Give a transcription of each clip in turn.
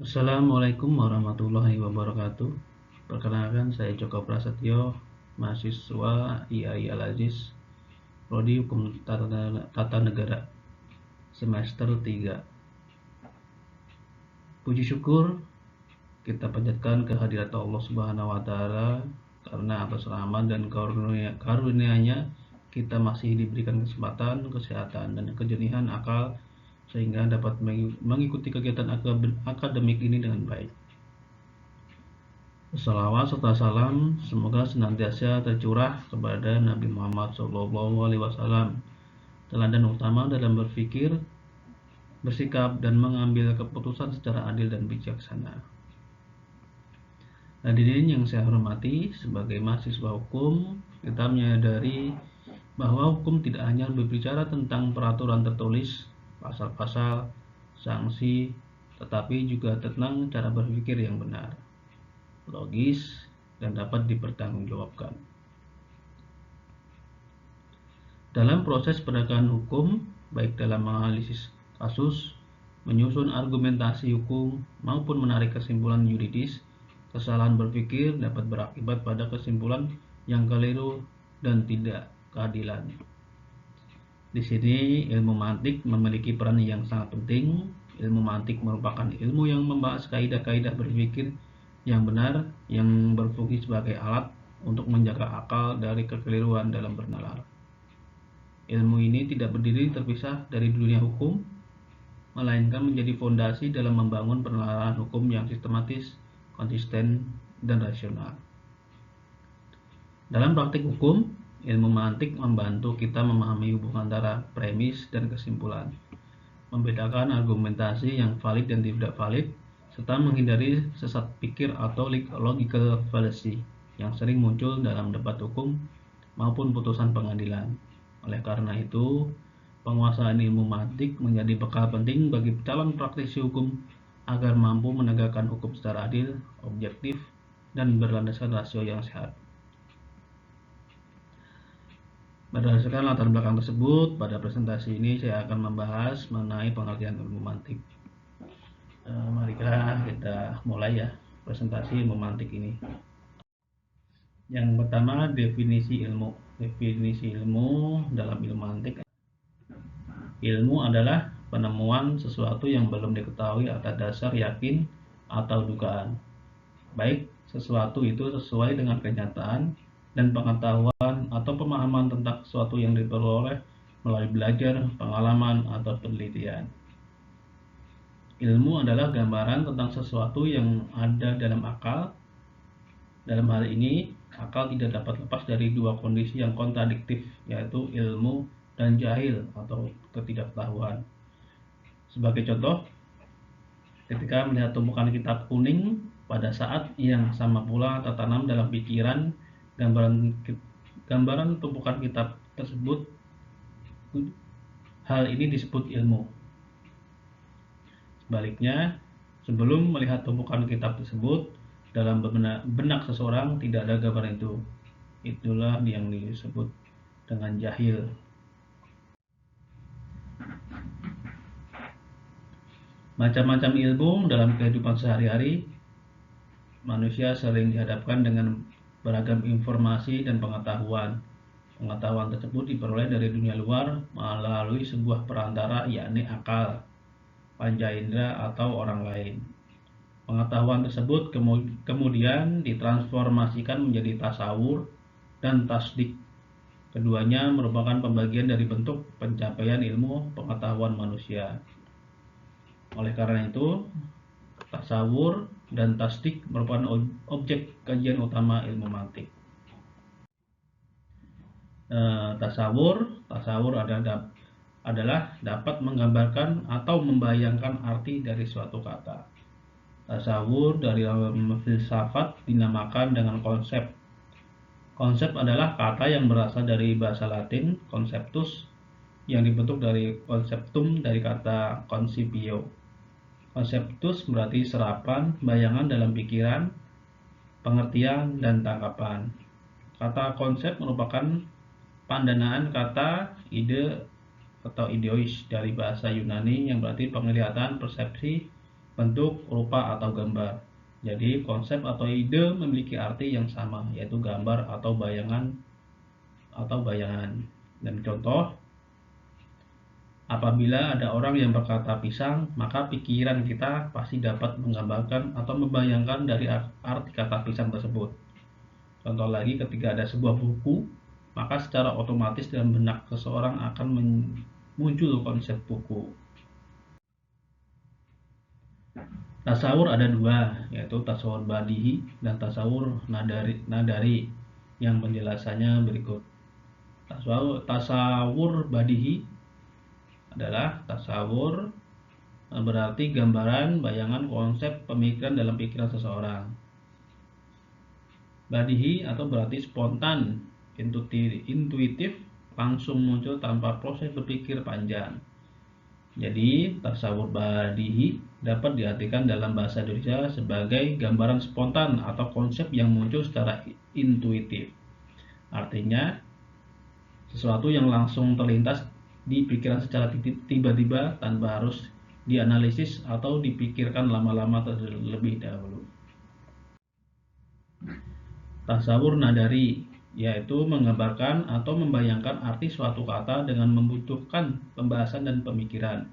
Assalamualaikum warahmatullahi wabarakatuh. Perkenalkan, saya Joko Prasetyo, mahasiswa IAI Al-Aziz, Prodi Hukum Tata Negara, semester 3. Puji syukur kita panjatkan kehadirat Allah Subhanahu wa taala karena atas rahmat dan karunia-Nya kita masih diberikan kesempatan, kesehatan dan kejernihan akal sehingga dapat mengikuti kegiatan akademik ini dengan baik. Salawat serta salam semoga senantiasa tercurah kepada Nabi Muhammad SAW, teladan utama dalam berpikir, bersikap, dan mengambil keputusan secara adil dan bijaksana. Hadirin yang saya hormati, sebagai mahasiswa hukum, kita menyadari bahwa hukum tidak hanya berbicara tentang peraturan tertulis, pasal-pasal, sanksi, tetapi juga tentang cara berpikir yang benar, logis, dan dapat dipertanggungjawabkan. Dalam proses penegakan hukum, baik dalam menganalisis kasus, menyusun argumentasi hukum, maupun menarik kesimpulan yuridis, kesalahan berpikir dapat berakibat pada kesimpulan yang keliru dan tidak keadilan. Di sini ilmu mantik memiliki peran yang sangat penting. Ilmu mantik merupakan ilmu yang membahas kaidah-kaidah berpikir yang benar, yang berfungsi sebagai alat untuk menjaga akal dari kekeliruan dalam bernalar. Ilmu ini tidak berdiri terpisah dari dunia hukum, melainkan menjadi fondasi dalam membangun penerapan hukum yang sistematis, konsisten, dan rasional. Dalam praktik hukum, ilmu mantik membantu kita memahami hubungan antara premis dan kesimpulan, membedakan argumentasi yang valid dan tidak valid, serta menghindari sesat pikir atau logical fallacy yang sering muncul dalam debat hukum maupun putusan pengadilan. Oleh karena itu, penguasaan ilmu mantik menjadi bekal penting bagi calon praktisi hukum agar mampu menegakkan hukum secara adil, objektif, dan berlandaskan rasio yang sehat. Berdasarkan latar belakang tersebut, pada presentasi ini saya akan membahas mengenai pengertian ilmu mantik. Mari kita mulai ya presentasi ilmu mantik ini. Yang pertama, definisi ilmu. Definisi ilmu dalam ilmu mantik. Ilmu adalah penemuan sesuatu yang belum diketahui atas dasar yakin atau dugaan, baik sesuatu itu sesuai dengan kenyataan dan pengetahuan atau pemahaman tentang sesuatu yang diperoleh melalui belajar, pengalaman, atau penelitian. Ilmu adalah gambaran tentang sesuatu yang ada dalam akal. Dalam hal ini, akal tidak dapat lepas dari dua kondisi yang kontradiktif, yaitu ilmu dan jahil atau ketidaktahuan. Sebagai contoh, ketika melihat tumpukan kitab kuning, pada saat yang sama pula tertanam dalam pikiran gambaran tumpukan kitab tersebut. Hal ini disebut ilmu. Sebaliknya, sebelum melihat tumpukan kitab tersebut, dalam benak seseorang tidak ada gambaran itu. Itulah yang disebut dengan jahil. Macam-macam ilmu dalam kehidupan sehari-hari, manusia sering dihadapkan dengan beragam informasi dan pengetahuan. Pengetahuan tersebut diperoleh dari dunia luar melalui sebuah perantara, yakni akal, panca indera, atau orang lain. Pengetahuan tersebut kemudian ditransformasikan menjadi tasawur dan tasdik. Keduanya merupakan pembagian dari bentuk pencapaian ilmu pengetahuan manusia. Oleh karena itu, tasawur dan tasdik merupakan objek kajian utama ilmu mantik. Tasawur adalah dapat menggambarkan atau membayangkan arti dari suatu kata. Tasawur dari filsafat dinamakan dengan konsep. Konsep adalah kata yang berasal dari bahasa Latin conceptus, yang dibentuk dari conceptum dari kata concipio. Konseptus berarti serapan, bayangan dalam pikiran, pengertian, dan tangkapan. Kata konsep merupakan pandanaan kata ide atau ideois dari bahasa Yunani yang berarti penglihatan, persepsi, bentuk, rupa, atau gambar. Jadi konsep atau ide memiliki arti yang sama, yaitu gambar atau bayangan. Dan contoh, apabila ada orang yang berkata pisang, maka pikiran kita pasti dapat menggambarkan atau membayangkan dari arti kata pisang tersebut. Contoh lagi, ketika ada sebuah buku, maka secara otomatis dalam benak seseorang akan muncul konsep buku. Tasawur ada dua, yaitu tasawur badihi dan tasawur nadari yang penjelasannya berikut. Tasawur badihi adalah tasawur berarti gambaran, bayangan, konsep, pemikiran dalam pikiran seseorang. Badihi atau berarti spontan, intuitif, langsung muncul tanpa proses berpikir panjang. Jadi, tasawur badihi dapat diartikan dalam bahasa Indonesia sebagai gambaran spontan atau konsep yang muncul secara intuitif. Artinya, sesuatu yang langsung terlintas di pikiran secara tiba-tiba tanpa harus dianalisis atau dipikirkan lama-lama terlebih dahulu. Tasawur nadari, yaitu menggambarkan atau membayangkan arti suatu kata dengan membutuhkan pembahasan dan pemikiran.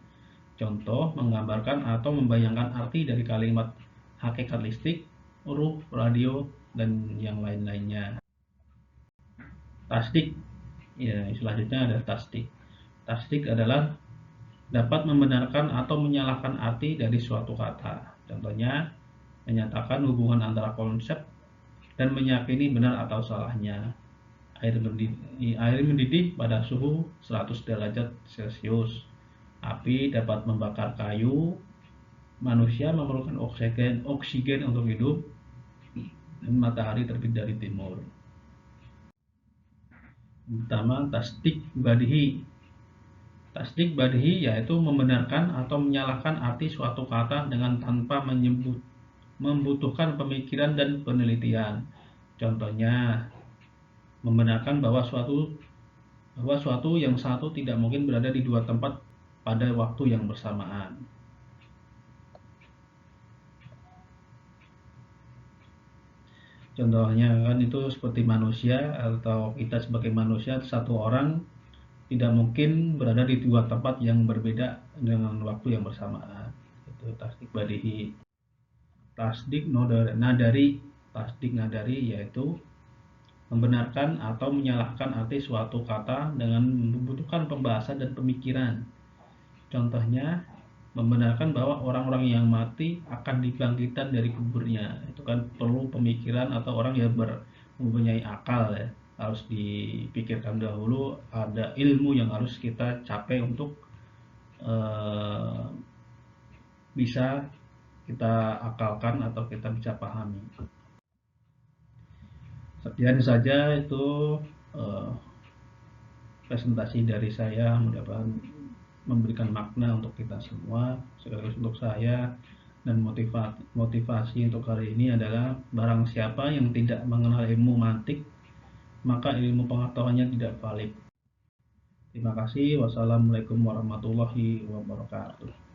Contoh, menggambarkan atau membayangkan arti dari kalimat hakikat listrik, ruh, radio, dan yang lain-lainnya. Tasdik, ya, selanjutnya ada tasdik. Tasdik adalah dapat membenarkan atau menyalahkan arti dari suatu kata. Contohnya, menyatakan hubungan antara konsep dan meyakini benar atau salahnya. Air mendidih pada suhu 100 derajat Celcius. Api dapat membakar kayu. Manusia memerlukan oksigen untuk hidup. Dan matahari terbit dari timur. Pertama, tasdik badihi. Tasdik badihi yaitu membenarkan atau menyalahkan arti suatu kata dengan tanpa membutuhkan pemikiran dan penelitian. Contohnya, membenarkan bahwa suatu yang satu tidak mungkin berada di dua tempat pada waktu yang bersamaan. Contohnya kan itu seperti manusia atau kita sebagai manusia, satu orang tidak mungkin berada di dua tempat yang berbeda dengan waktu yang bersamaan. Itu tasdik badihi. Tasdik nadari. Tasdik nadari yaitu membenarkan atau menyalahkan arti suatu kata dengan membutuhkan pembahasan dan pemikiran. Contohnya, membenarkan bahwa orang-orang yang mati akan dibangkitkan dari kuburnya. Itu kan perlu pemikiran atau orang yang mempunyai akal, ya. Harus dipikirkan dahulu, ada ilmu yang harus kita capai untuk bisa kita akalkan atau kita bisa pahami. Sekian saja itu presentasi dari saya, mudah-mudahan memberikan makna untuk kita semua, sekaligus untuk saya. Dan motivasi untuk hari ini adalah barang siapa yang tidak mengenal ilmu mantik, maka ilmu pengetahuannya tidak valid. Terima kasih. Wassalamualaikum warahmatullahi wabarakatuh.